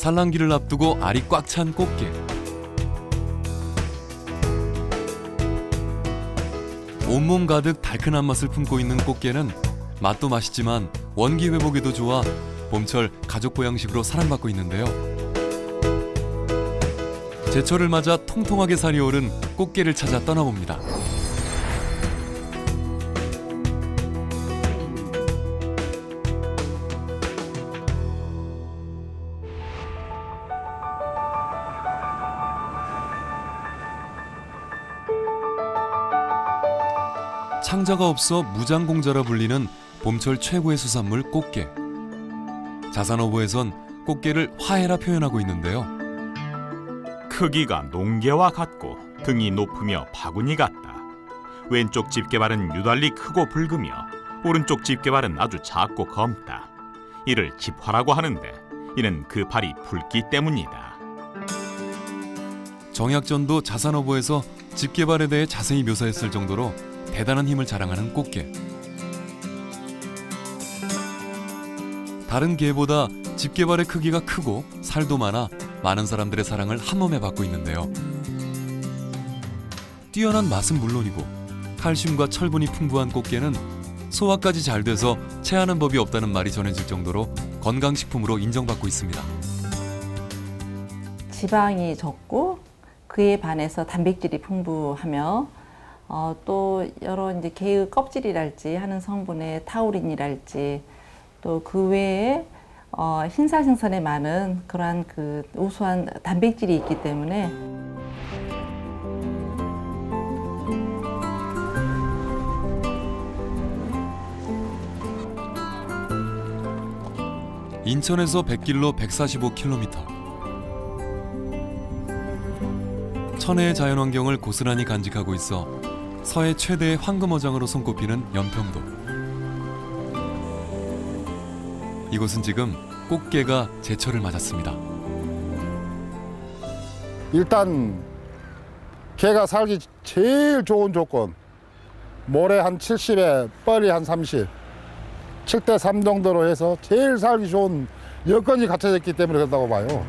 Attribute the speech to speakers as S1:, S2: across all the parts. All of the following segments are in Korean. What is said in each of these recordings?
S1: 산란기를 앞두고 알이 꽉 찬 꽃게. 온몸 가득 달큰한 맛을 품고 있는 꽃게는 맛도 맛있지만 원기 회복에도 좋아 봄철 가족 보양식으로 사랑받고 있는데요. 제철을 맞아 통통하게 살이 오른 꽃게를 찾아 떠나봅니다. 창자가 없어 무장공자라 불리는 봄철 최고의 수산물 꽃게. 자산어부에선 꽃게를 화해라 표현하고 있는데요.
S2: 크기가 농개와 같고 등이 높으며 바구니 같다. 왼쪽 집게발은 유달리 크고 붉으며 오른쪽 집게발은 아주 작고 검다. 이를 집화라고 하는데 이는 그 발이 붉기 때문이다.
S1: 정약전도 자산어부에서 집게발에 대해 자세히 묘사했을 정도로 대단한 힘을 자랑하는 꽃게. 다른 게보다 집게발의 크기가 크고 살도 많은 사람들의 사랑을 한몸에 받고 있는데요. 뛰어난 맛은 물론이고 칼슘과 철분이 풍부한 꽃게는 소화까지 잘 돼서 체하는 법이 없다는 말이 전해질 정도로 건강식품으로 인정받고 있습니다.
S3: 지방이 적고 그에 반해서 단백질이 풍부하며 또 여러 이제 게의 껍질이랄지 하는 성분의 타우린이랄지 또 그 외에 흰살생선에 많은 그러한 그 우수한 단백질이 있기 때문에
S1: 인천에서 100길로 145km. 천혜의 자연환경을 고스란히 간직하고 있어 서해 최대의 황금어장으로 손꼽히는 연평도. 이곳은 지금 꽃게가 제철을 맞았습니다.
S4: 일단 게가 살기 제일 좋은 조건, 모래 한 70에 뻘이 한 30, 7대 3 정도로 해서 제일 살기 좋은 여건이 갖춰져 있기 때문에 그렇다고 봐요.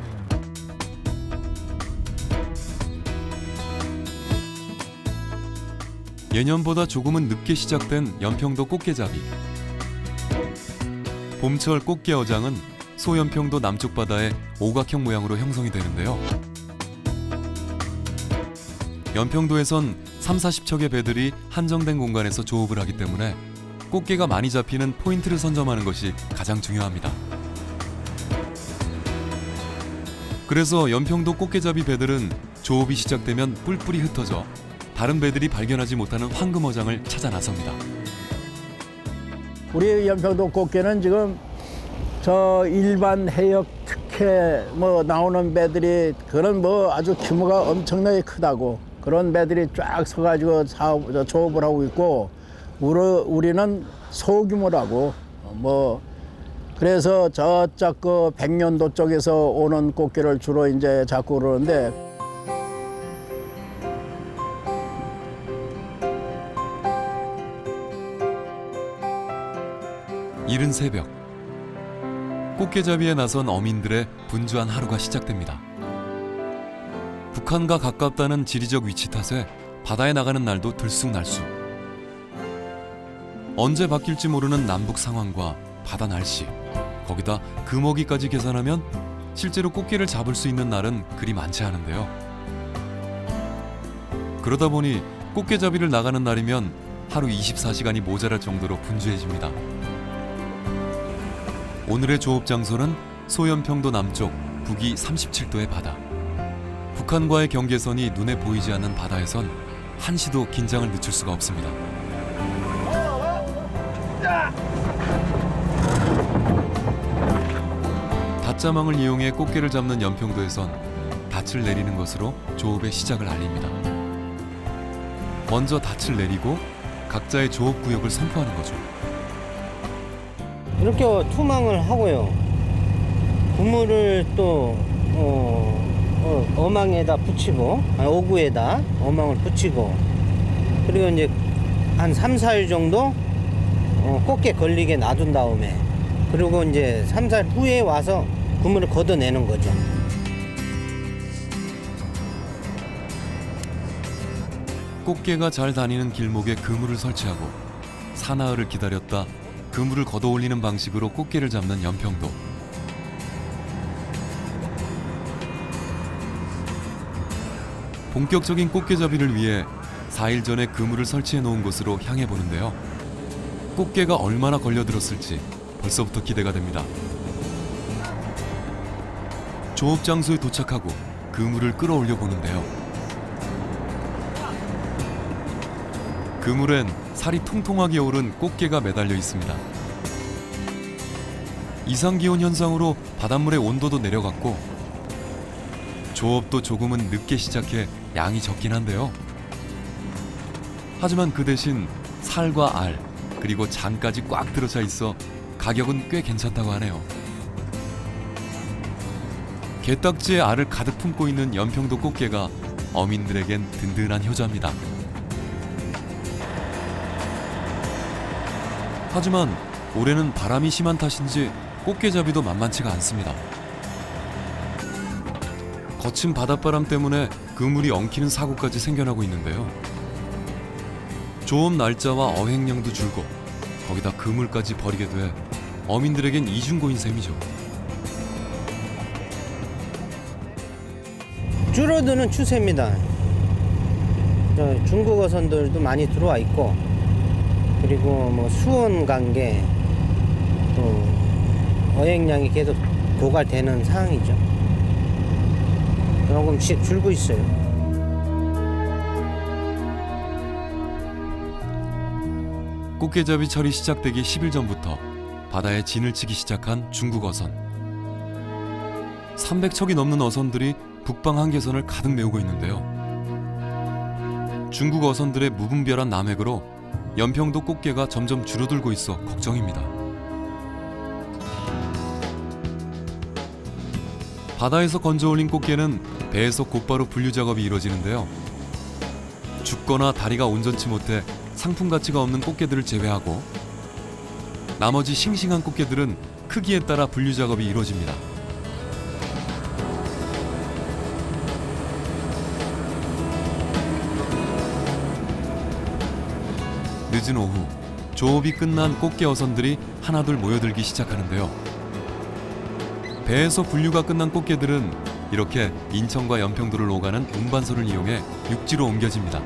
S1: 예년보다 조금은 늦게 시작된 연평도 꽃게잡이. 봄철 꽃게 어장은 소연평도 남쪽 바다의 오각형 모양으로 형성이 되는데요. 연평도에선 30-40척의 배들이 한정된 공간에서 조업을 하기 때문에 꽃게가 많이 잡히는 포인트를 선점하는 것이 가장 중요합니다. 그래서 연평도 꽃게잡이 배들은 조업이 시작되면 뿔뿔이 흩어져 다른 배들이 발견하지 못하는 황금어장을 찾아 나섭니다.
S5: 우리 연평도 꽃게는 지금 저 일반 해역 특혜 나오는 배들이 그런 아주 규모가 엄청나게 크다고 그런 배들이 쫙 서가지고 조업을 하고 있고 우리는 소규모라고 그래서 저쪽 그 백년도 쪽에서 오는 꽃게를 주로 이제 잡고 그러는데.
S1: 이른 새벽, 꽃게잡이에 나선 어민들의 분주한 하루가 시작됩니다. 북한과 가깝다는 지리적 위치 탓에 바다에 나가는 날도 들쑥날쑥. 언제 바뀔지 모르는 남북 상황과 바다 날씨, 거기다 금어기까지 계산하면 실제로 꽃게를 잡을 수 있는 날은 그리 많지 않은데요. 그러다 보니 꽃게잡이를 나가는 날이면 하루 24시간이 모자랄 정도로 분주해집니다. 오늘의 조업 장소는 소연평도 남쪽 북위 37도의 바다. 북한과의 경계선이 눈에 보이지 않는 바다에선 한시도 긴장을 늦출 수가 없습니다. 닷자망을 이용해 꽃게를 잡는 연평도에선 닻을 내리는 것으로 조업의 시작을 알립니다. 먼저 닻을 내리고 각자의 조업 구역을 선포하는 거죠.
S6: 이렇게 투망을 하고요. 그물을 또 어망에다 붙이고 오구에다 어망을 붙이고 그리고 이제 한 3-4일 정도 꽃게 걸리게 놔둔 다음에 그리고 이제 3-4일 후에 와서 그물을 걷어내는 거죠.
S1: 꽃게가 잘 다니는 길목에 그물을 설치하고 사나흘을 기다렸다 그물을 걷어 올리는 방식으로 꽃게를 잡는 연평도. 본격적인 꽃게잡이를 위해 4일 전에 그물을 설치해 놓은 곳으로 향해 보는데요. 꽃게가 얼마나 걸려들었을지 벌써부터 기대가 됩니다. 조업 장소에 도착하고 그물을 끌어올려 보는데요. 그물엔 살이 통통하게 오른 꽃게가 매달려 있습니다. 이상기온 현상으로 바닷물의 온도도 내려갔고 조업도 조금은 늦게 시작해 양이 적긴 한데요. 하지만 그 대신 살과 알 그리고 장까지 꽉 들어차 있어 가격은 꽤 괜찮다고 하네요. 게딱지에 알을 가득 품고 있는 연평도 꽃게가 어민들에겐 든든한 효자입니다. 하지만 올해는 바람이 심한 탓인지 꽃게잡이도 만만치가 않습니다. 거친 바닷바람 때문에 그물이 엉키는 사고까지 생겨나고 있는데요. 조업 날짜와 어획량도 줄고 거기다 그물까지 버리게 돼 어민들에겐 이중고인 셈이죠.
S6: 줄어드는 추세입니다. 중국 어선들도 많이 들어와 있고, 그리고 뭐 수온 관계 또 어획량이 계속 고갈되는 상황이죠. 조금씩 줄고 있어요.
S1: 꽃게잡이철이 시작되기 10일 전부터 바다에 진을 치기 시작한 중국 어선. 300척이 넘는 어선들이 북방 한계선을 가득 메우고 있는데요. 중국 어선들의 무분별한 남획으로 연평도 꽃게가 점점 줄어들고 있어 걱정입니다. 바다에서 건져 올린 꽃게는 배에서 곧바로 분류 작업이 이루어지는데요. 죽거나 다리가 온전치 못해 상품 가치가 없는 꽃게들을 제외하고 나머지 싱싱한 꽃게들은 크기에 따라 분류 작업이 이루어집니다. 늦은 오후, 조업이 끝난 꽃게 어선들이 하나둘 모여들기 시작하는데요. 배에서 분류가 끝난 꽃게들은 이렇게 인천과 연평도를 오가는 운반선을 이용해 육지로 옮겨집니다.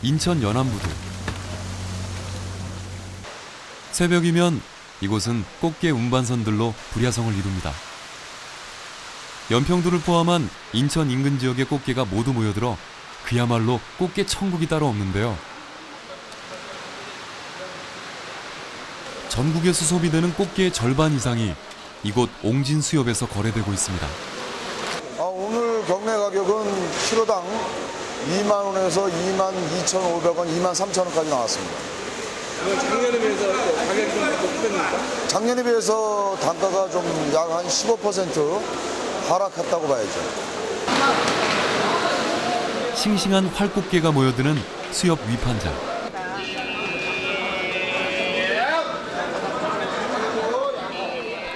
S1: 인천 연안부두. 새벽이면 이곳은 꽃게 운반선들로 불야성을 이룹니다. 연평도를 포함한 인천 인근 지역의 꽃게가 모두 모여들어 그야말로 꽃게 천국이 따로 없는데요. 전국에서 소비되는 꽃게의 절반 이상이 이곳 옹진수협에서 거래되고 있습니다.
S7: 오늘 경매 가격은 키로당 2만 원에서 2만 2,500원, 2만 3천 원까지 나왔습니다.
S8: 작년에 비해서 가격이 좀 높습니까?
S7: 작년에 비해서 단가가 좀 약 한 15% 하락했다고 봐야죠.
S1: 싱싱한 활꽃게가 모여드는 수협 위판장.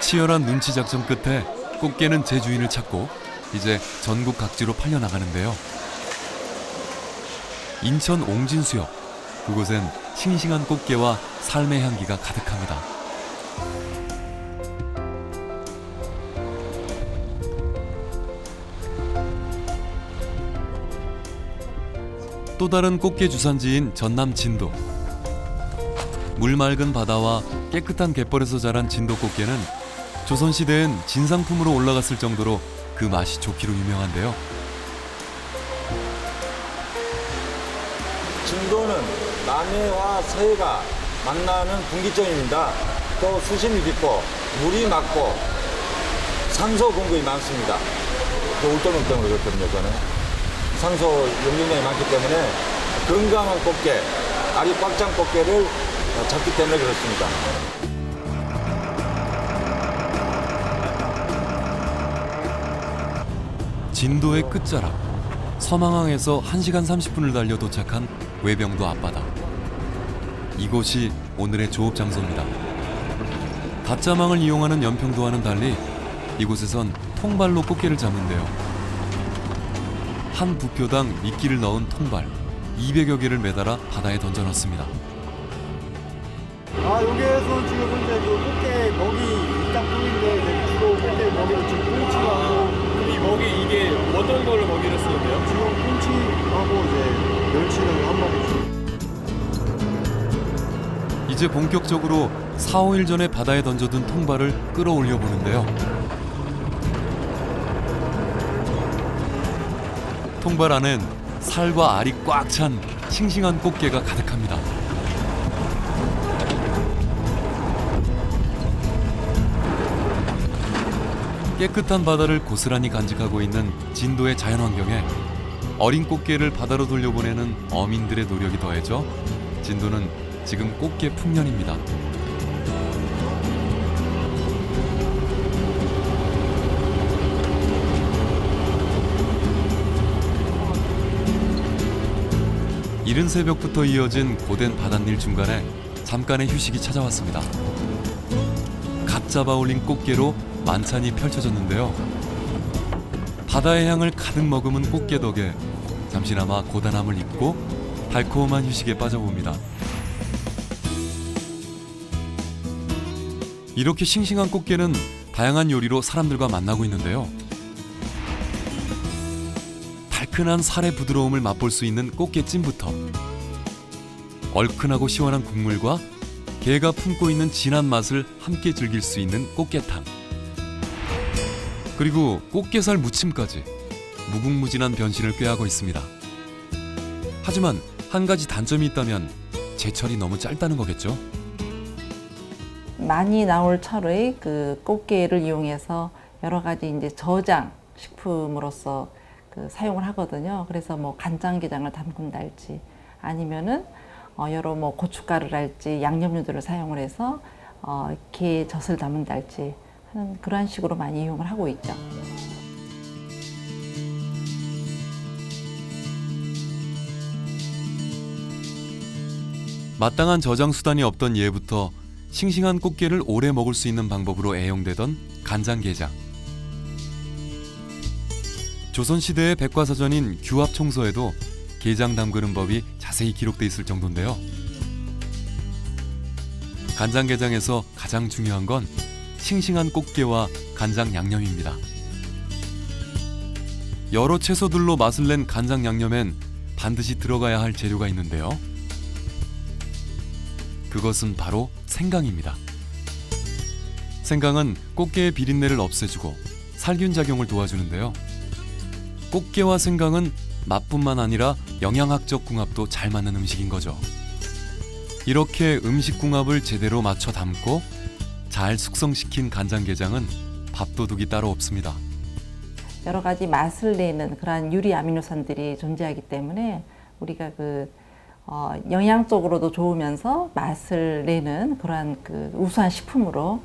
S1: 치열한 눈치 작전 끝에 꽃게는 제 주인을 찾고 이제 전국 각지로 팔려나가는데요. 인천 옹진수협, 그곳엔 싱싱한 꽃게와 삶의 향기가 가득합니다. 또 다른 꽃게 주산지인 전남 진도. 물 맑은 바다와 깨끗한 갯벌에서 자란 진도 꽃게는 조선시대엔 진상품으로 올라갔을 정도로 그 맛이 좋기로 유명한데요.
S9: 진도는 남해와 서해가 만나는 분기점입니다. 또 수심이 깊고 물이 맑고 산소 공급이 많습니다. 또 울동물 때문에 그렇거든요. 저는 산소 용량이 많기 때문에 건강한 꽃게, 알이 꽉 찬 꽃게를 잡기 때문에 그렇습니다.
S1: 진도의 끝자락, 서망항에서 1시간 30분을 달려 도착한 외병도 앞바다. 이곳이 오늘의 조업 장소입니다. 닷자망을 이용하는 연평도와는 달리 이곳에선 통발로 꽃게를 잡는데요. 한 부표당 미끼를 넣은 통발 200여 개를 매달아 바다에 던져넣습니다.
S5: 여기에서 지금 현재 그 꽃게 먹이 짝꿍인데 주로 꽃게 먹이를 지금 꽁치하고
S8: 이 먹이 이게 어떤 걸로 먹이를 쓰는데요?
S5: 지금 꽁치하고 이제 멸치를 한 마리.
S1: 이제 본격적으로 4, 5일 전에 바다에 던져둔 통발을 끌어올려 보는데요. 통발 안엔 살과 알이 꽉 찬 싱싱한 꽃게가 가득합니다. 깨끗한 바다를 고스란히 간직하고 있는 진도의 자연환경에 어린 꽃게를 바다로 돌려보내는 어민들의 노력이 더해져 진도는 지금 꽃게 풍년입니다. 이른 새벽부터 이어진 고된 바닷일 중간에 잠깐의 휴식이 찾아왔습니다. 갓 잡아 올린 꽃게로 만찬이 펼쳐졌는데요. 바다의 향을 가득 머금은 꽃게 덕에 잠시나마 고단함을 잊고 달콤한 휴식에 빠져봅니다. 이렇게 싱싱한 꽃게는 다양한 요리로 사람들과 만나고 있는데요. 달큰한 살의 부드러움을 맛볼 수 있는 꽃게찜부터 얼큰하고 시원한 국물과 게가 품고 있는 진한 맛을 함께 즐길 수 있는 꽃게탕, 그리고 꽃게살 무침까지 무궁무진한 변신을 꾀하고 있습니다. 하지만 한 가지 단점이 있다면 제철이 너무 짧다는 거겠죠?
S3: 많이 나올 철의 그 꽃게를 이용해서 여러 가지 이제 저장 식품으로서 그 사용을 하거든요. 그래서 뭐 간장게장을 담근달지 아니면은 여러 뭐 고춧가루랄지 양념류들을 사용을 해서 게 젖을 담은달지 하는 그러한 식으로 많이 이용을 하고 있죠.
S1: 마땅한 저장 수단이 없던 예부터 싱싱한 꽃게를 오래 먹을 수 있는 방법으로 애용되던 간장게장. 조선시대의 백과사전인 규합총서에도 게장 담그는 법이 자세히 기록돼 있을 정도인데요. 간장게장에서 가장 중요한 건 싱싱한 꽃게와 간장 양념입니다. 여러 채소들로 맛을 낸 간장 양념엔 반드시 들어가야 할 재료가 있는데요. 그것은 바로 생강입니다. 생강은 꽃게의 비린내를 없애주고 살균 작용을 도와주는데요. 꽃게와 생강은 맛뿐만 아니라 영양학적 궁합도 잘 맞는 음식인 거죠. 이렇게 음식 궁합을 제대로 맞춰 담고 잘 숙성시킨 간장게장은 밥도둑이 따로 없습니다.
S3: 여러 가지 맛을 내는 그러한 유리 아미노산들이 존재하기 때문에 우리가 영양적으로도 좋으면서 맛을 내는 그러한 그 우수한 식품으로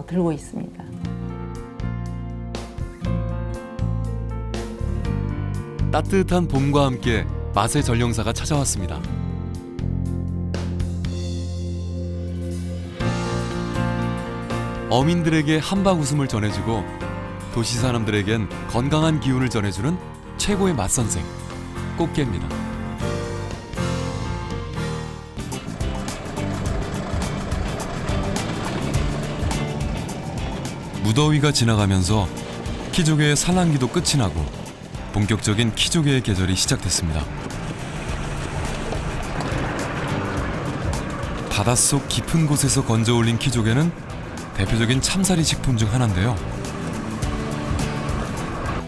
S3: 들고 있습니다.
S1: 따뜻한 봄과 함께 맛의 전령사가 찾아왔습니다. 어민들에게 한방 웃음을 전해주고 도시 사람들에겐 건강한 기운을 전해주는 최고의 맛선생, 꽃게입니다. 무더위가 지나가면서 키조개의 산란기도 끝이 나고 본격적인 키조개의 계절이 시작됐습니다. 바닷속 깊은 곳에서 건져 올린 키조개는 대표적인 참사리 식품 중 하나인데요.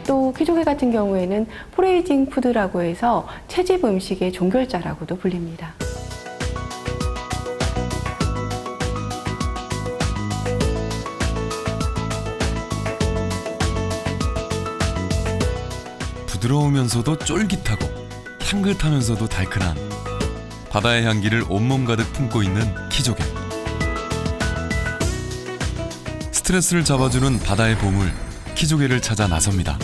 S10: 또 키조개 같은 경우에는 포레이징 푸드라고 해서 채집 음식의 종결자라고도 불립니다.
S1: 부드러우면서도 쫄깃하고 향긋하면서도 달큰한 바다의 향기를 온몸 가득 품고 있는 키조개. 스트레스를 잡아주는 바다의 보물 키조개를 찾아 나섭니다.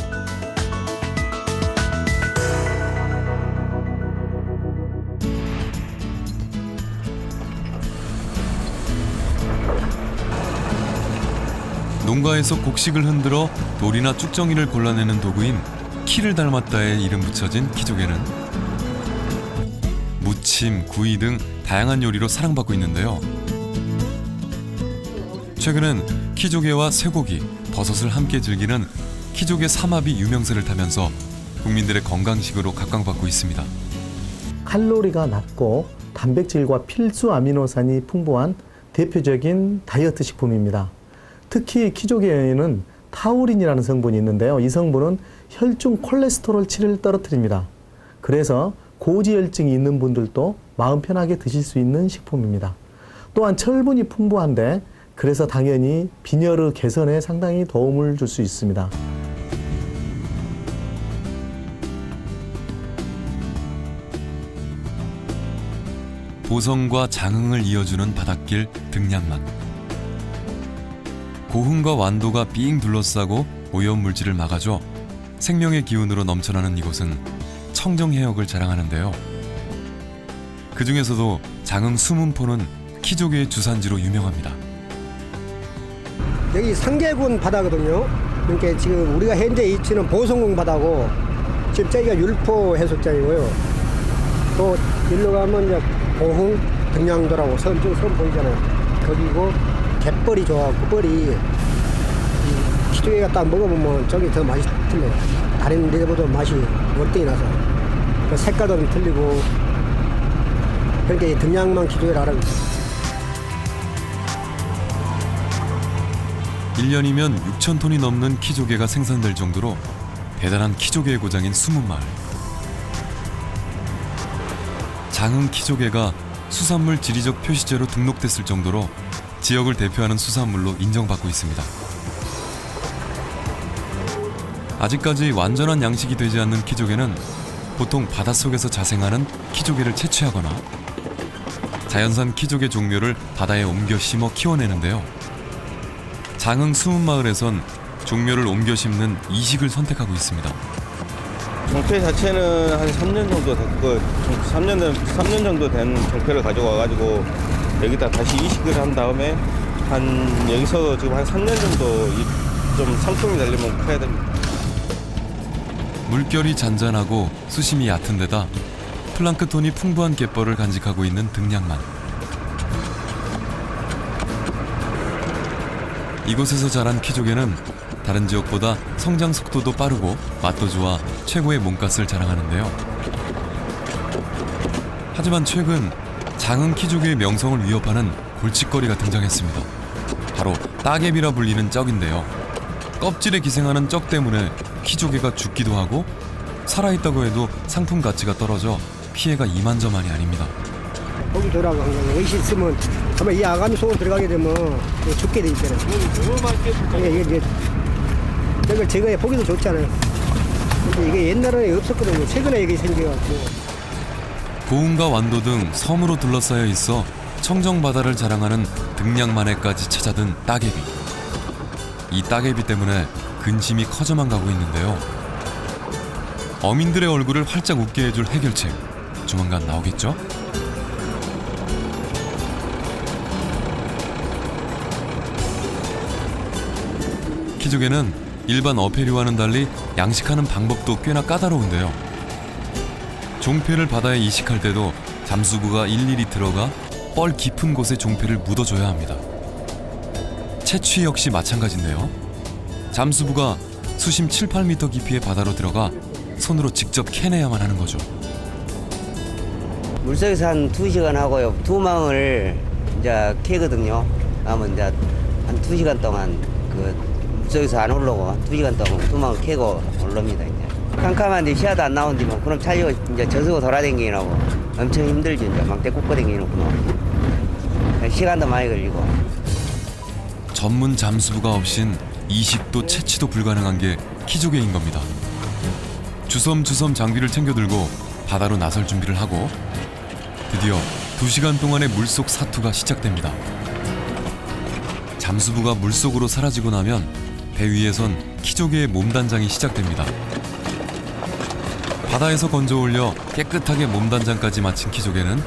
S1: 농가에서 곡식을 흔들어 돌이나 쭉정이를 골라내는 도구인 키를 닮았다에 이름 붙여진 키조개는 무침, 구이 등 다양한 요리로 사랑받고 있는데요. 최근엔 키조개와 쇠고기, 버섯을 함께 즐기는 키조개 삼합이 유명세를 타면서 국민들의 건강식으로 각광받고 있습니다.
S11: 칼로리가 낮고 단백질과 필수 아미노산이 풍부한 대표적인 다이어트 식품입니다. 특히 키조개에는 타우린이라는 성분이 있는데요. 이 성분은 혈중 콜레스테롤치를 떨어뜨립니다. 그래서 고지혈증이 있는 분들도 마음 편하게 드실 수 있는 식품입니다. 또한 철분이 풍부한데 그래서 당연히 빈혈의 개선에 상당히 도움을 줄 수 있습니다.
S1: 보성과 장흥을 이어주는 바닷길 등량만. 고흥과 완도가 삥 둘러싸고 오염물질을 막아줘 생명의 기운으로 넘쳐나는 이곳은 청정해역을 자랑하는데요. 그 중에서도 장흥 수문포는 키조개의 주산지로 유명합니다.
S12: 여기 상계군 바다거든요. 그러니까 지금 우리가 현재 위치는 보성군 바다고 지금 저기가 율포 해수장이고요. 또 일로 가면 이제 고흥 등량도라고 섬 보이잖아요. 거기고 갯벌이 좋아하고 뻘이 키조개가 딱 먹어보면 저기 더 맛이 틀려요. 다른 데보다 맛이 월등히 나서 그 색깔도 좀 틀리고 그러니까 이 등량만 키조개를 알아요.
S1: 1년이면 6,000톤이 넘는 키조개가 생산될 정도로 대단한 키조개의 고장인 수문마을. 장흥 키조개가 수산물 지리적 표시제로 등록됐을 정도로 지역을 대표하는 수산물로 인정받고 있습니다. 아직까지 완전한 양식이 되지 않는 키조개는 보통 바닷속에서 자생하는 키조개를 채취하거나 자연산 키조개 종묘를 바다에 옮겨 심어 키워내는데요. 장흥 수문마을에선 종묘를 옮겨 심는 이식을 선택하고 있습니다.
S13: 종패 자체는 한 3년 정도 됐고 3년 정도 된 종패를 가져와가지고 여기다 다시 이식을 한 다음에 여기서 지금 한 3년 정도 좀 상품이 되려면 커야 됩니다.
S1: 물결이 잔잔하고 수심이 얕은 데다 플랑크톤이 풍부한 갯벌을 간직하고 있는 등량만. 이곳에서 자란 키조개는 다른 지역보다 성장 속도도 빠르고 맛도 좋아 최고의 몸값을 자랑하는데요. 하지만 최근 장흥 키조개의 명성을 위협하는 골칫거리가 등장했습니다. 바로 따개비라 불리는 쩍인데요. 껍질에 기생하는 쩍 때문에 키조개가 죽기도 하고 살아있다고 해도 상품 가치가 떨어져 피해가 이만저만이 아닙니다.
S12: 거기 돌아가 의식 있으면 아마 이 아가미 속으로 들어가게 되면 죽게 돼 있잖아요. 이게 이제 이걸 제거해 보기도 좋잖아요. 근데 이게 옛날에 없었거든요. 최근에 이게 생겨가지고.
S1: 고흥과 완도 등 섬으로 둘러싸여 있어 청정 바다를 자랑하는 등량만해까지 찾아든 따개비. 이 따개비 때문에 근심이 커져만 가고 있는데요. 어민들의 얼굴을 활짝 웃게 해줄 해결책 조만간 나오겠죠? 키조개는 일반 어패류와는 달리 양식하는 방법도 꽤나 까다로운데요. 종패를 바다에 이식할 때도 잠수부가 일일이 들어가 뻘 깊은 곳에 종패를 묻어줘야 합니다. 채취 역시 마찬가지인데요. 잠수부가 수심 7, 8m 깊이의 바다로 들어가 손으로 직접 캐내야만 하는 거죠.
S14: 물속에서 한 2시간 하고요. 2망을 이제 캐거든요. 그러면 이제 한 2시간 동안 그 물속에서 안 올라오고 2시간 동안 2망을 캐고 올라옵니다. 이제 캄캄한데 시야도 안 나오는데 뭐 그럼 차리고 이제 저수고 돌아다니라고 엄청 힘들죠. 이제 막대 꽂고 다니는구나. 시간도 많이 걸리고.
S1: 전문 잠수부가 없인 이식도 채취도 불가능한 게 키조개인 겁니다. 주섬주섬 장비를 챙겨 들고 바다로 나설 준비를 하고 드디어 2시간 동안의 물속 사투가 시작됩니다. 잠수부가 물속으로 사라지고 나면 배 위에선 키조개의 몸단장이 시작됩니다. 바다에서 건져 올려 깨끗하게 몸단장까지 마친 키조개는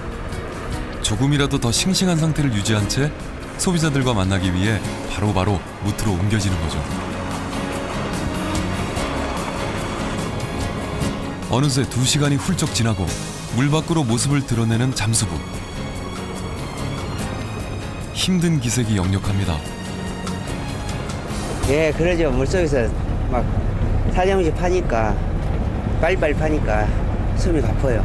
S1: 조금이라도 더 싱싱한 상태를 유지한 채 소비자들과 만나기 위해 바로바로 무트로 옮겨지는 거죠. 어느새 2시간이 훌쩍 지나고 물 밖으로 모습을 드러내는 잠수부. 힘든 기색이 역력합니다.
S14: 예, 그러죠. 물속에서 막 사정시 파니까 빨리빨리 파니까 숨이 가퍼요.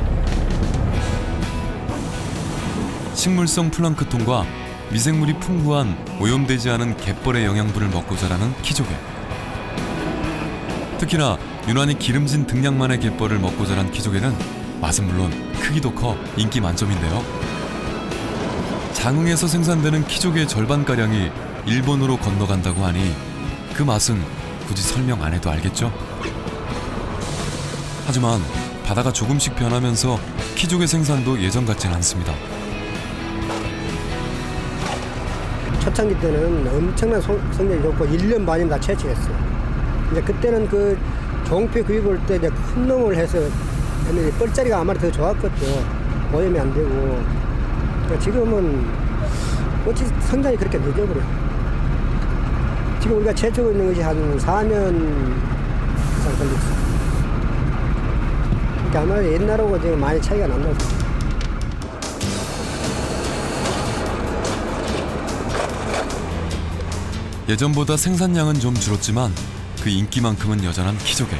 S1: 식물성 플랑크톤과 미생물이 풍부한 오염되지 않은 갯벌의 영양분을 먹고 자라는 키조개. 특히나 유난히 기름진 등량만의 갯벌을 먹고 자란 키조개는 맛은 물론 크기도 커 인기 만점인데요. 장흥에서 생산되는 키조개의 절반가량이 일본으로 건너간다고 하니 그 맛은 굳이 설명 안 해도 알겠죠? 하지만 바다가 조금씩 변하면서 키조개 생산도 예전 같진 않습니다.
S12: 초창기 때는 엄청난 성적이 좋고 1년 반이면 다 채취했어요. 이제 그때는 그 종폐 구입 올 때 이제 큰 놈을 해서 했는데 뻘자리가 아무래도 더 좋았거든요. 오염이 안 되고. 그러니까 지금은 어찌 성장이 그렇게 늦어버려요. 지금 우리가 채취하고 있는 것이 한 4년 이상 걸렸어요. 그러니까 아마 옛날하고 지금 많이 차이가 난다고 생각해요.
S1: 예전보다 생산량은 좀 줄었지만 그 인기만큼은 여전한 키조개.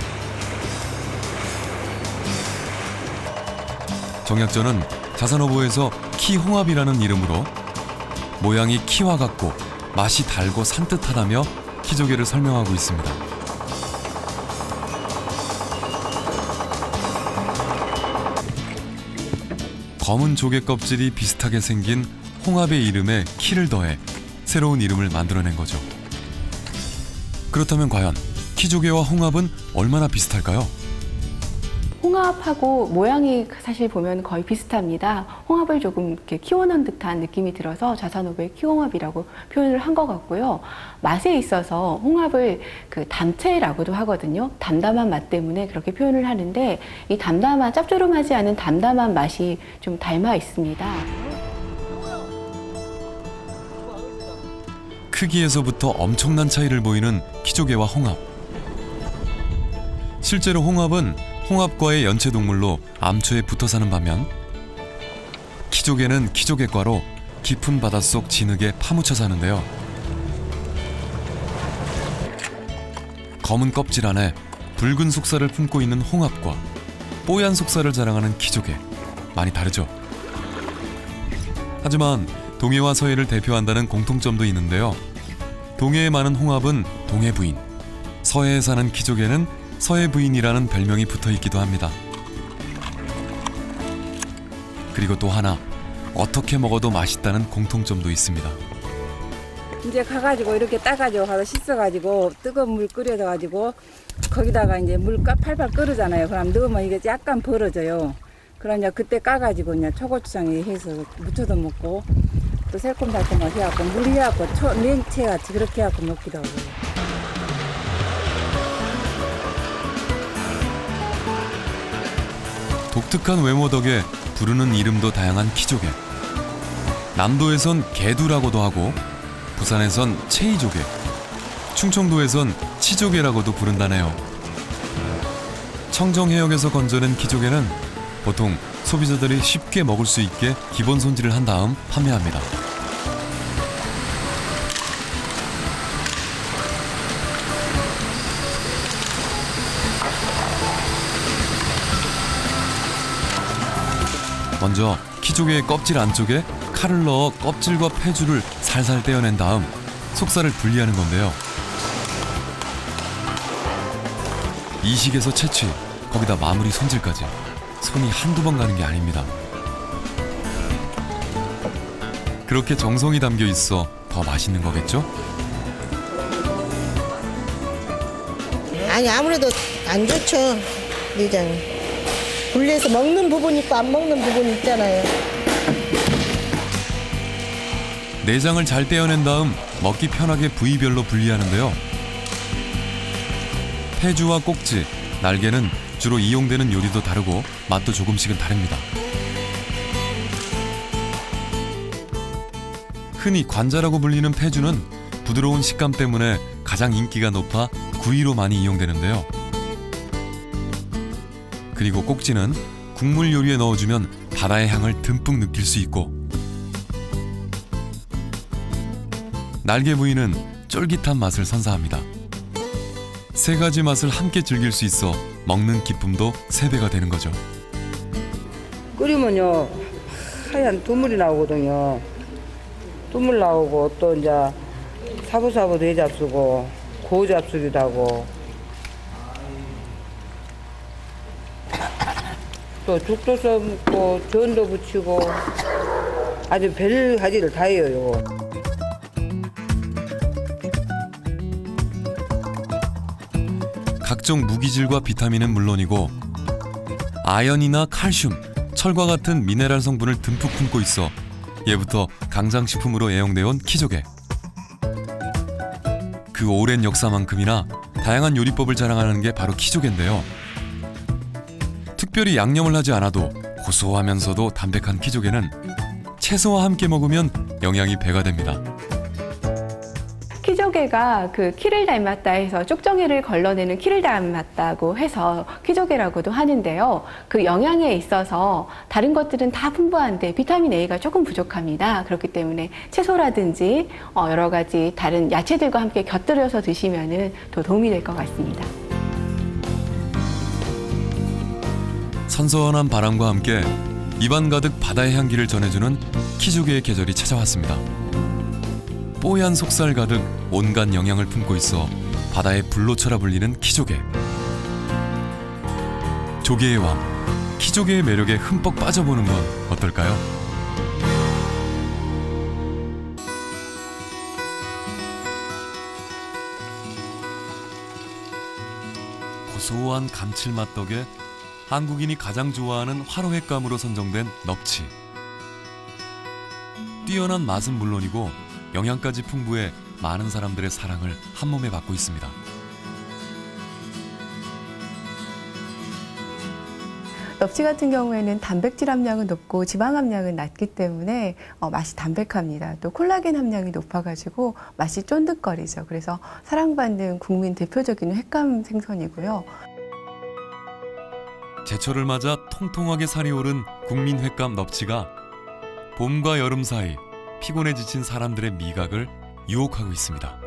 S1: 정약전은 자산어보에서 키홍합이라는 이름으로 모양이 키와 같고 맛이 달고 산뜻하다며 키조개를 설명하고 있습니다. 검은 조개 껍질이 비슷하게 생긴 홍합의 이름에 키를 더해 새로운 이름을 만들어낸 거죠. 그렇다면 과연 키조개와 홍합은 얼마나 비슷할까요?
S10: 홍합하고 모양이 사실 보면 거의 비슷합니다. 홍합을 조금 이렇게 키워놓은 듯한 느낌이 들어서 자산어보의 키홍합이라고 표현을 한 것 같고요. 맛에 있어서 홍합을 그 담채라고도 하거든요. 담담한 맛 때문에 그렇게 표현을 하는데 이 담담한 짭조름하지 않은 담담한 맛이 좀 닮아 있습니다.
S1: 크기에서부터 엄청난 차이를 보이는 키조개와 홍합. 실제로 홍합은 홍합과의 연체동물로 암초에 붙어 사는 반면 키조개는 키조개과로 깊은 바닷속 진흙에 파묻혀 사는데요. 검은 껍질 안에 붉은 속살을 품고 있는 홍합과 뽀얀 속살을 자랑하는 키조개, 많이 다르죠? 하지만 동해와 서해를 대표한다는 공통점도 있는데요. 동해에 많은 홍합은 동해 부인, 서해에 사는 키조개는 서해 부인이라는 별명이 붙어 있기도 합니다. 그리고 또 하나, 어떻게 먹어도 맛있다는 공통점도 있습니다.
S15: 이제 가가지고 이렇게 따가지고 가서 씻어가지고 뜨거운 물 끓여가지고 거기다가 이제 물 팔팔 끓으잖아요. 그럼 넣으면 이게 약간 벌어져요. 그럼 이제 그때 까가지고 그냥 초고추장에 해서 무쳐서 먹고 또 새콤달콤하게 해갖고 물 해갖고 냉채같이 그렇게 해갖고 먹기도 하고.
S1: 독특한 외모 덕에 부르는 이름도 다양한 키조개. 남도에선 개두라고도 하고 부산에선 체이조개, 충청도에선 치조개라고도 부른다네요. 청정해역에서 건져낸 키조개는 보통 소비자들이 쉽게 먹을 수 있게 기본 손질을 한 다음 판매합니다. 먼저 키조개의 껍질 안쪽에 칼을 넣어 껍질과 폐주를 살살 떼어낸 다음 속살을 분리하는 건데요. 이식에서 채취, 거기다 마무리 손질까지 손이 한두 번 가는 게 아닙니다. 그렇게 정성이 담겨 있어 더 맛있는 거겠죠?
S16: 아니 아무래도 안 좋죠, 내장이. 분리해서 먹는 부분이 있고 안 먹는 부분이 있잖아요.
S1: 내장을 잘 떼어낸 다음 먹기 편하게 부위별로 분리하는데요. 폐주와 꼭지, 날개는 주로 이용되는 요리도 다르고 맛도 조금씩은 다릅니다. 흔히 관자라고 불리는 폐주는 부드러운 식감 때문에 가장 인기가 높아 구이로 많이 이용되는데요. 그리고 꼭지는 국물 요리에 넣어주면 바다의 향을 듬뿍 느낄 수 있고, 날개 부위는 쫄깃한 맛을 선사합니다. 세 가지 맛을 함께 즐길 수 있어 먹는 기쁨도 3배가 되는 거죠.
S17: 끓이면요 하얀 두물이 나오거든요. 두물 나오고 또 이제 사부사부 대잡수고 고잡수기도 하고 또 죽도 써먹고 전도 부치고 아주 별 가지를 다 해요. 요거.
S1: 각종 무기질과 비타민은 물론이고 아연이나 칼슘, 철과 같은 미네랄 성분을 듬뿍 품고 있어 예부터 강장식품으로 애용되어 온 키조개. 그 오랜 역사만큼이나 다양한 요리법을 자랑하는 게 바로 키조개인데요. 특별히 양념을 하지 않아도 고소하면서도 담백한 키조개는 채소와 함께 먹으면 영양이 배가 됩니다.
S10: 키조개가 그 키를 닮았다 해서 쪽정이를 걸러내는 키를 닮았다고 해서 키조개라고도 하는데요. 그 영양에 있어서 다른 것들은 다 풍부한데 비타민 A가 조금 부족합니다. 그렇기 때문에 채소라든지 여러 가지 다른 야채들과 함께 곁들여서 드시면은 더 도움이 될 것 같습니다.
S1: 선선한 바람과 함께 입안 가득 바다의 향기를 전해주는 키조개의 계절이 찾아왔습니다. 뽀얀 속살 가득 온갖 영양을 품고 있어 바다의 불로초라 불리는 키조개. 조개의 왕, 키조개의 매력에 흠뻑 빠져보는 건 어떨까요? 고소한 감칠맛 덕에 한국인이 가장 좋아하는 화로횟감으로 선정된 넙치. 뛰어난 맛은 물론이고 영양까지 풍부해 많은 사람들의 사랑을 한몸에 받고 있습니다.
S10: 넙치 같은 경우에는 단백질 함량은 높고 지방 함량은 낮기 때문에 맛이 담백합니다. 또 콜라겐 함량이 높아가지고 맛이 쫀득거리죠. 그래서 사랑받는 국민 대표적인 횟감 생선이고요.
S1: 제철을 맞아 통통하게 살이 오른 국민 횟감 넙치가 봄과 여름 사이 피곤해 지친 사람들의 미각을 유혹하고 있습니다.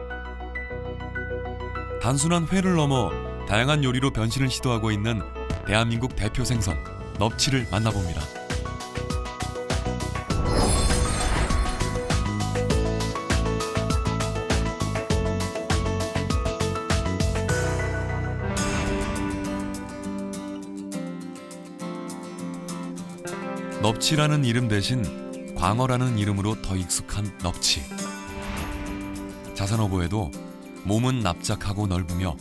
S1: 단순한 회를 넘어 다양한 요리로 변신을 시도하고 있는 대한민국 대표 생선 넙치를 만나봅니다. 넙치라는 이름 대신 광어라는 이름으로 더 익숙한 넙치. 자선어보에도 몸은 납작하고 넓으며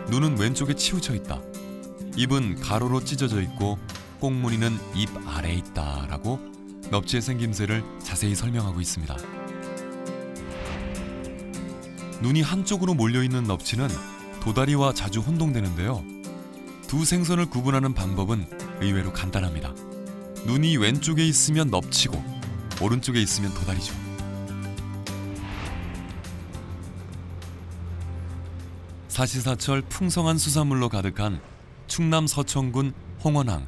S1: 눈은 왼쪽에 치우쳐 있다. 입은 가로로 찢어져 있고 꽁무니는 입 아래에 있다라고 넙치의 생김새를 자세히 설명하고 있습니다. 눈이 한쪽으로 몰려있는 넙치는 도다리와 자주 혼동되는데요. 두 생선을 구분하는 방법은 의외로 간단합니다. 눈이 왼쪽에 있으면 넙치고 오른쪽에 있으면 도다리죠. 사시사철 풍성한 수산물로 가득한 충남 서천군 홍원항.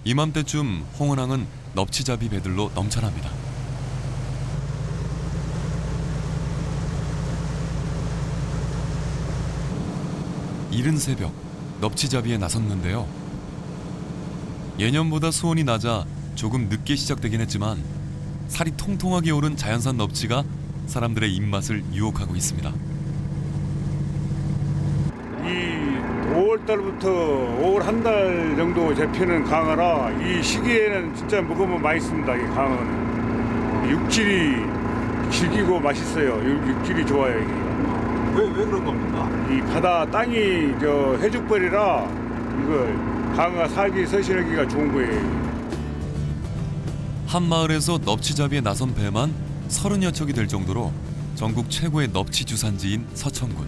S1: 이맘때쯤 홍원항은 넙치잡이 배들로 넘쳐납니다. 이른 새벽 넙치잡이에 나섰는데요. 예년보다 수온이 낮아 조금 늦게 시작되긴 했지만 살이 통통하게 오른 자연산 넙치가 사람들의 입맛을 유혹하고 있습니다.
S18: 이 5월달부터 5월 한 달 정도 잡히는 강어라 이 시기에는 진짜 먹으면 맛있습니다. 이 강어는 육질이 질기고 맛있어요. 육질이 좋아요. 이게.
S9: 왜 그런 겁니까?
S18: 이 바다 땅이 해죽벌이라 이걸 강어가 살기 서식하기가 좋은 거예요.
S1: 한 마을에서 넙치잡이에 나선 배만 30여 척이 될 정도로 전국 최고의 넙치 주산지인 서천군.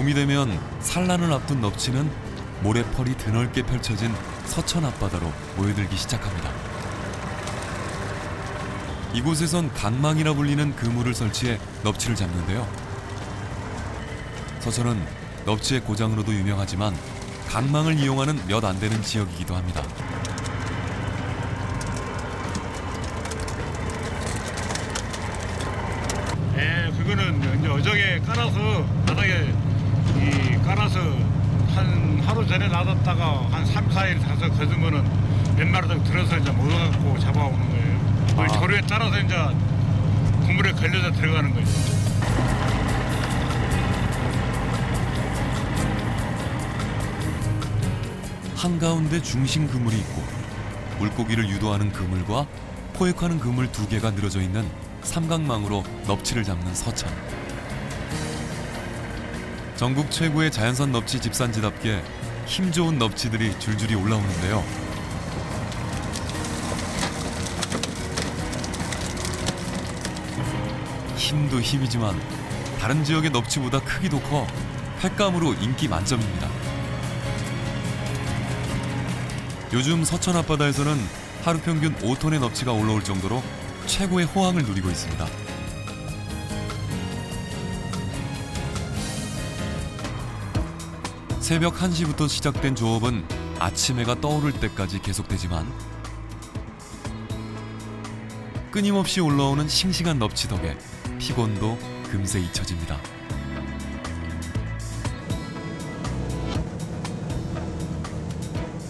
S1: 봄이 되면 산란을 앞둔 넙치는 모래펄이 드넓게 펼쳐진 서천 앞바다로 모여들기 시작합니다. 이곳에선 강망이라 불리는 그물을 설치해 넙치를 잡는데요. 서천은 넙치의 고장으로도 유명하지만 강망을 이용하는 몇 안 되는 지역이기도 합니다.
S18: 예, 그거는 이제 어정에 깔아서 바닥에 깔아서 한 하루 전에 놔뒀다가 한 3, 4일 가서 거두면은 몇 마리씩 들어서 이제 모아갖고 잡아오는 거예요. 그 조류에 따라서 이제 그물에 걸려서 들어가는 거죠.
S1: 한가운데 중심 그물이 있고 물고기를 유도하는 그물과 포획하는 그물 2개가 늘어져 있는 삼각망으로 넙치를 잡는 서천. 전국 최고의 자연산 넙치 집산지답게 힘 좋은 넙치들이 줄줄이 올라오는데요. 힘도 힘이지만 다른 지역의 넙치보다 크기도 커 횟감으로 인기 만점입니다. 요즘 서천 앞바다에서는 하루 평균 5톤의 넙치가 올라올 정도로 최고의 호황을 누리고 있습니다. 새벽 1시부터 시작된 조업은 아침 해가 떠오를 때까지 계속되지만 끊임없이 올라오는 싱싱한 넙치 덕에 피곤도 금세 잊혀집니다.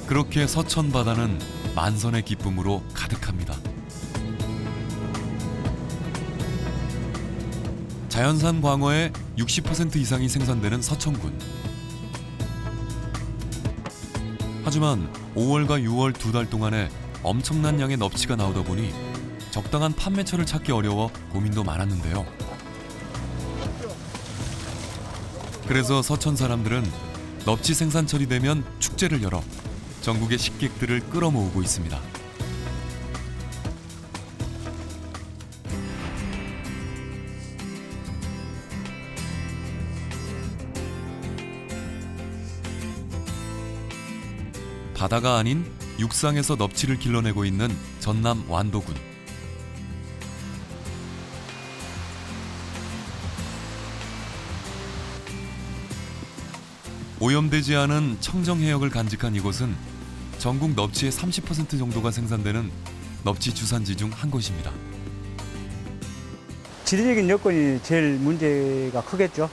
S1: 그렇게 서천 바다는 만선의 기쁨으로 가득합니다. 자연산 광어의 60% 이상이 생산되는 서천군. 하지만 5월과 6월 2달 동안에 엄청난 양의 넙치가 나오다 보니 적당한 판매처를 찾기 어려워 고민도 많았는데요. 그래서 서천 사람들은 넙치 생산철이 되면 축제를 열어 전국의 식객들을 끌어모으고 있습니다. 바다가 아닌 육상에서 넙치를 길러내고 있는 전남 완도군. 오염되지 않은 청정해역을 간직한 이곳은 전국 넙치의 30% 정도가 생산되는 넙치 주산지 중 한 곳입니다.
S19: 지리적인 여건이 제일 문제가 크겠죠.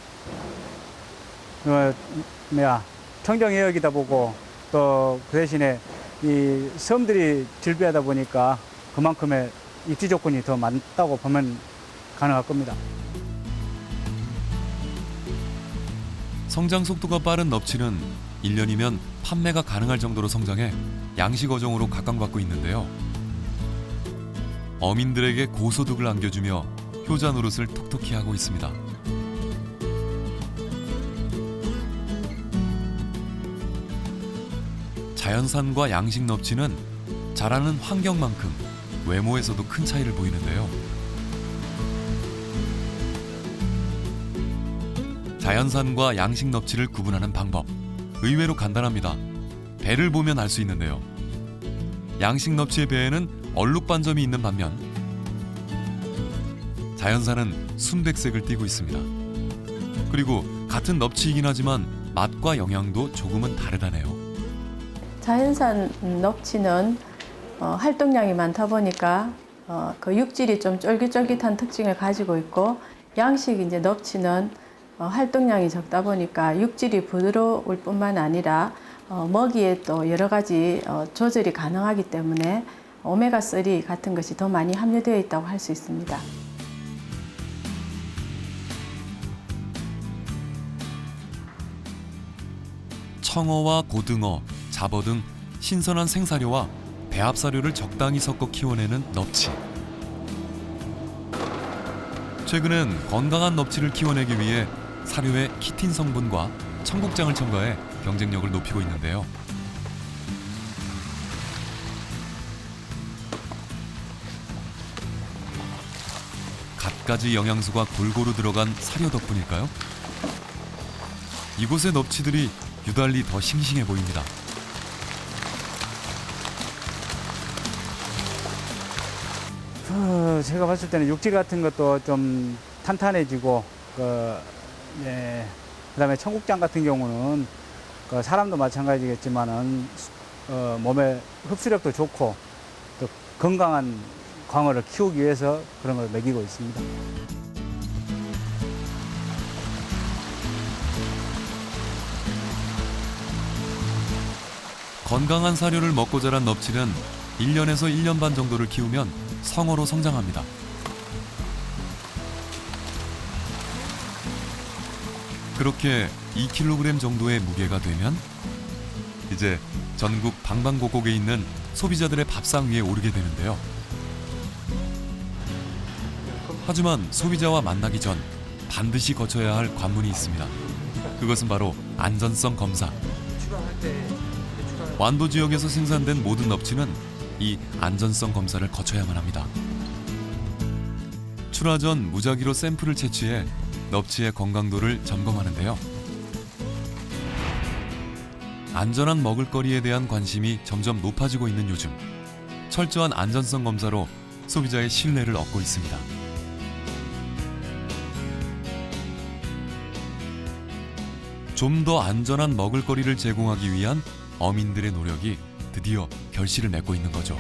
S19: 청정해역이다 보고 또 그 대신에 이 섬들이 질비하다 보니까 그만큼의 입지 조건이 더 많다고 보면 가능할 겁니다.
S1: 성장 속도가 빠른 넙치는 1년이면 판매가 가능할 정도로 성장해 양식 어종으로 각광받고 있는데요. 어민들에게 고소득을 안겨주며 효자 노릇을 톡톡히 하고 있습니다. 자연산과 양식 넙치는 자라는 환경만큼 외모에서도 큰 차이를 보이는데요. 자연산과 양식 넙치를 구분하는 방법, 의외로 간단합니다. 배를 보면 알 수 있는데요. 양식 넙치의 배에는 얼룩 반점이 있는 반면 자연산은 순백색을 띠고 있습니다. 그리고 같은 넙치이긴 하지만 맛과 영양도 조금은 다르다네요.
S10: 자연산 넙치는 활동량이 많다 보니까 그 육질이 좀 쫄깃쫄깃한 특징을 가지고 있고, 양식 이제 넙치는 활동량이 적다 보니까 육질이 부드러울 뿐만 아니라 먹이에 또 여러 가지 조절이 가능하기 때문에 오메가3 같은 것이 더 많이 함유되어 있다고 할 수 있습니다.
S1: 청어와 고등어, 잡어 등 신선한 생사료와 배합사료를 적당히 섞어 키워내는 넙치. 최근엔 건강한 넙치를 키워내기 위해 사료에 키틴 성분과 청국장을 첨가해 경쟁력을 높이고 있는데요. 갖가지 영양소가 골고루 들어간 사료 덕분일까요? 이곳의 넙치들이 유달리 더 싱싱해 보입니다.
S19: 제가 봤을 때는 육질 같은 것도 좀 탄탄해지고, 그다음에 청국장 같은 경우는 사람도 마찬가지겠지만은 몸에 흡수력도 좋고 또 건강한 광어를 키우기 위해서 그런 걸 먹이고 있습니다.
S1: 건강한 사료를 먹고 자란 넙치는 1년에서 1년 반 정도를 키우면 성어로 성장합니다. 그렇게 2kg 정도의 무게가 되면 이제 전국 방방곡곡에 있는 소비자들의 밥상 위에 오르게 되는데요. 하지만 소비자와 만나기 전 반드시 거쳐야 할 관문이 있습니다. 그것은 바로 안전성 검사. 완도 지역에서 생산된 모든 넙치는 이 안전성 검사를 거쳐야만 합니다. 출하 전 무작위로 샘플을 채취해 넙치의 건강도를 점검하는데요. 안전한 먹을거리에 대한 관심이 점점 높아지고 있는 요즘, 철저한 안전성 검사로 소비자의 신뢰를 얻고 있습니다. 좀 더 안전한 먹을거리를 제공하기 위한 어민들의 노력이 드디어 결실을 맺고 있는 거죠.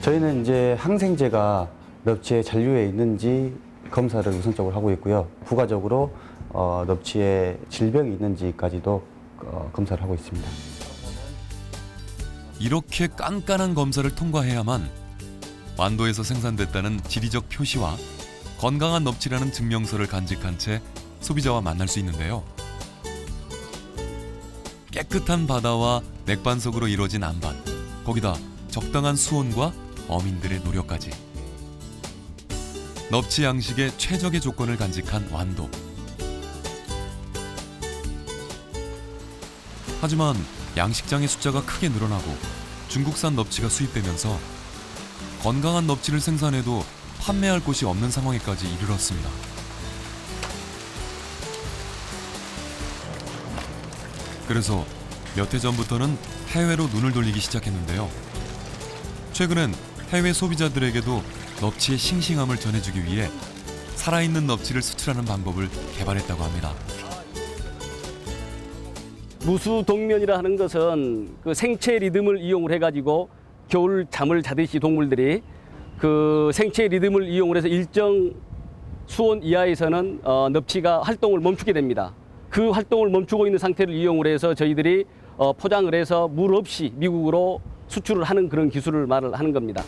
S20: 저희는 이제 항생제가 넙치의 잔류에 있는지 검사를 우선적으로 하고 있고요. 부가적으로 넙치에 질병이 있는지까지도 검사를 하고 있습니다.
S1: 이렇게 깐깐한 검사를 통과해야만 완도에서 생산됐다는 지리적 표시와 건강한 넙치라는 증명서를 간직한 채 소비자와 만날 수 있는데요. 깨끗한 바다와 맥반석으로 이루어진 안반, 거기다 적당한 수온과 어민들의 노력까지. 넙치 양식의 최적의 조건을 간직한 완도. 하지만 양식장의 숫자가 크게 늘어나고 중국산 넙치가 수입되면서 건강한 넙치를 생산해도 판매할 곳이 없는 상황에까지 이르렀습니다. 그래서 몇 해 전부터는 해외로 눈을 돌리기 시작했는데요. 최근엔 해외 소비자들에게도 넙치의 싱싱함을 전해주기 위해 살아있는 넙치를 수출하는 방법을 개발했다고 합니다.
S21: 무수동면이라 하는 것은 그 생체 리듬을 이용을 해가지고 겨울 잠을 자듯이 동물들이 그 생체 리듬을 이용을 해서 일정 수온 이하에서는 넙치가 활동을 멈추게 됩니다. 그 활동을 멈추고 있는 상태를 이용을 해서 저희들이 포장을 해서 물 없이 미국으로 수출을 하는 그런 기술을 말을 하는 겁니다.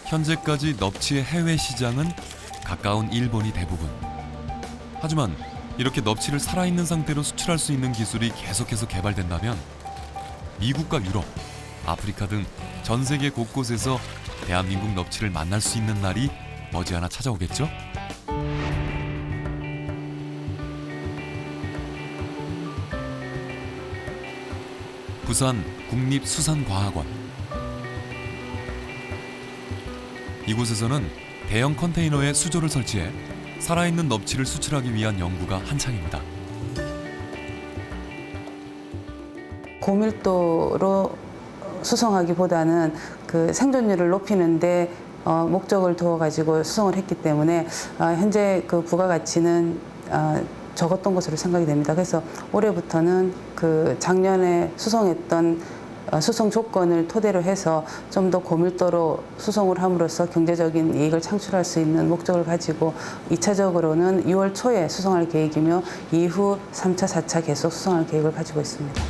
S1: 현재까지 넙치의 해외 시장은 가까운 일본이 대부분. 하지만 이렇게 넙치를 살아있는 상태로 수출할 수 있는 기술이 계속해서 개발된다면 미국과 유럽, 아프리카 등 전 세계 곳곳에서 대한민국 넙치를 만날 수 있는 날이 머지않아 찾아오겠죠? 부산 국립수산과학원. 이곳에서는 대형 컨테이너에 수조를 설치해 살아있는 넙치를 수출하기 위한 연구가 한창입니다.
S22: 고밀도로 수송하기보다는 그 생존율을 높이는데 목적을 두어 가지고 수송을 했기 때문에 현재 그 부가가치는 적었던 것으로 생각이 됩니다. 그래서 올해부터는 그 작년에 수송했던 수송 조건을 토대로 해서 좀 더 고밀도로 수송을 함으로써 경제적인 이익을 창출할 수 있는 목적을 가지고 2차적으로는 6월 초에 수송할 계획이며 이후 3차, 4차 계속 수송할 계획을 가지고 있습니다.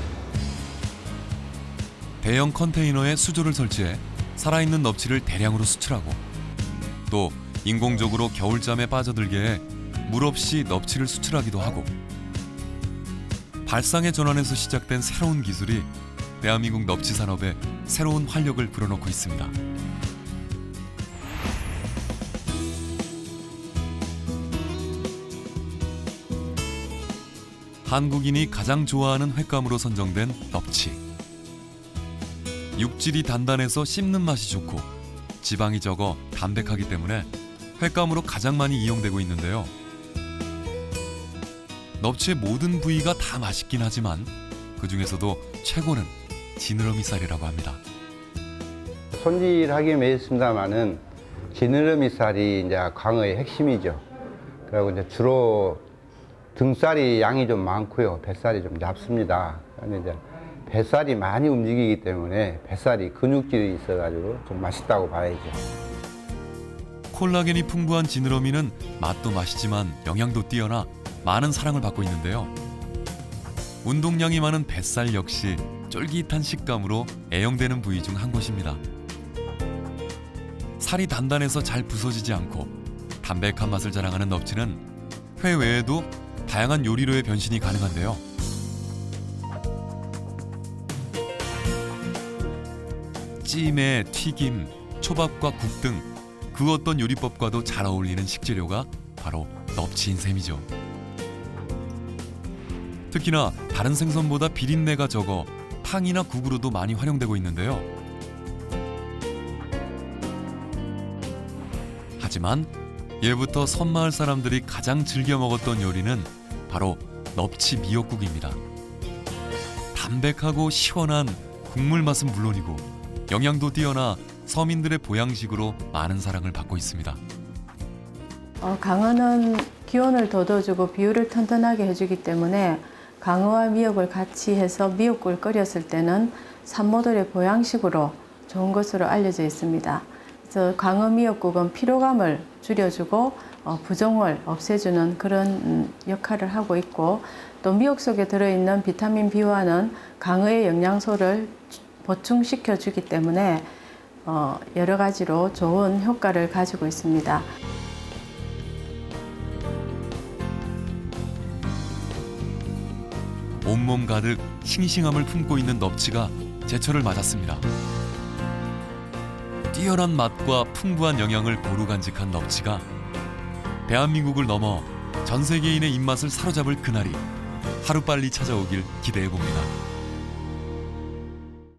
S1: 대형 컨테이너에 수조를 설치해 살아있는 넙치를 대량으로 수출하고 또 인공적으로 겨울잠에 빠져들게 해 물 없이 넙치를 수출하기도 하고 발상의 전환에서 시작된 새로운 기술이 대한민국 넙치 산업에 새로운 활력을 불어넣고 있습니다. 한국인이 가장 좋아하는 횟감으로 선정된 넙치. 육질이 단단해서 씹는 맛이 좋고 지방이 적어 담백하기 때문에 횟감으로 가장 많이 이용되고 있는데요. 넙치의 모든 부위가 다 맛있긴 하지만 그 중에서도 최고는 지느러미살이라고 합니다.
S2: 손질하기는 매습니다만은 지느러미살이 이제 광어의 핵심이죠. 그리고 이제 주로 등살이 양이 좀 많고요, 뱃살이 좀 얇습니다. 그런데 이제 뱃살이 많이 움직이기 때문에 뱃살이 근육질이 있어가지고 좀 맛있다고 봐야죠.
S1: 콜라겐이 풍부한 지느러미는 맛도 맛이지만 영양도 뛰어나 많은 사랑을 받고 있는데요. 운동량이 많은 뱃살 역시 쫄깃한 식감으로 애용되는 부위 중 한 곳입니다. 살이 단단해서 잘 부서지지 않고 담백한 맛을 자랑하는 넙치는 회 외에도 다양한 요리로의 변신이 가능한데요. 찜에 튀김, 초밥과 국 등 그 어떤 요리법과도 잘 어울리는 식재료가 바로 넙치인 셈이죠. 특히나 다른 생선보다 비린내가 적어 탕이나 국으로도 많이 활용되고 있는데요. 하지만 예부터 섬마을 사람들이 가장 즐겨 먹었던 요리는 바로 넙치 미역국입니다. 담백하고 시원한 국물 맛은 물론이고 영양도 뛰어나 서민들의 보양식으로 많은 사랑을 받고 있습니다.
S22: 강어는 기온을 돋워주고 비율을 튼튼하게 해주기 때문에 강어와 미역을 같이 해서 미역국을 끓였을 때는 산모들의 보양식으로 좋은 것으로 알려져 있습니다. 그래서 강어 미역국은 피로감을 줄여주고 부종을 없애주는 그런 역할을 하고 있고, 또 미역 속에 들어있는 비타민 B와는 강어의 영양소를 보충시켜 주기 때문에 여러 가지로 좋은 효과를 가지고 있습니다.
S1: 온몸 가득 싱싱함을 품고 있는 넙치가 제철을 맞았습니다. 뛰어난 맛과 풍부한 영양을 고루 간직한 넙치가 대한민국을 넘어 전 세계인의 입맛을 사로잡을 그날이 하루빨리 찾아오길 기대해 봅니다.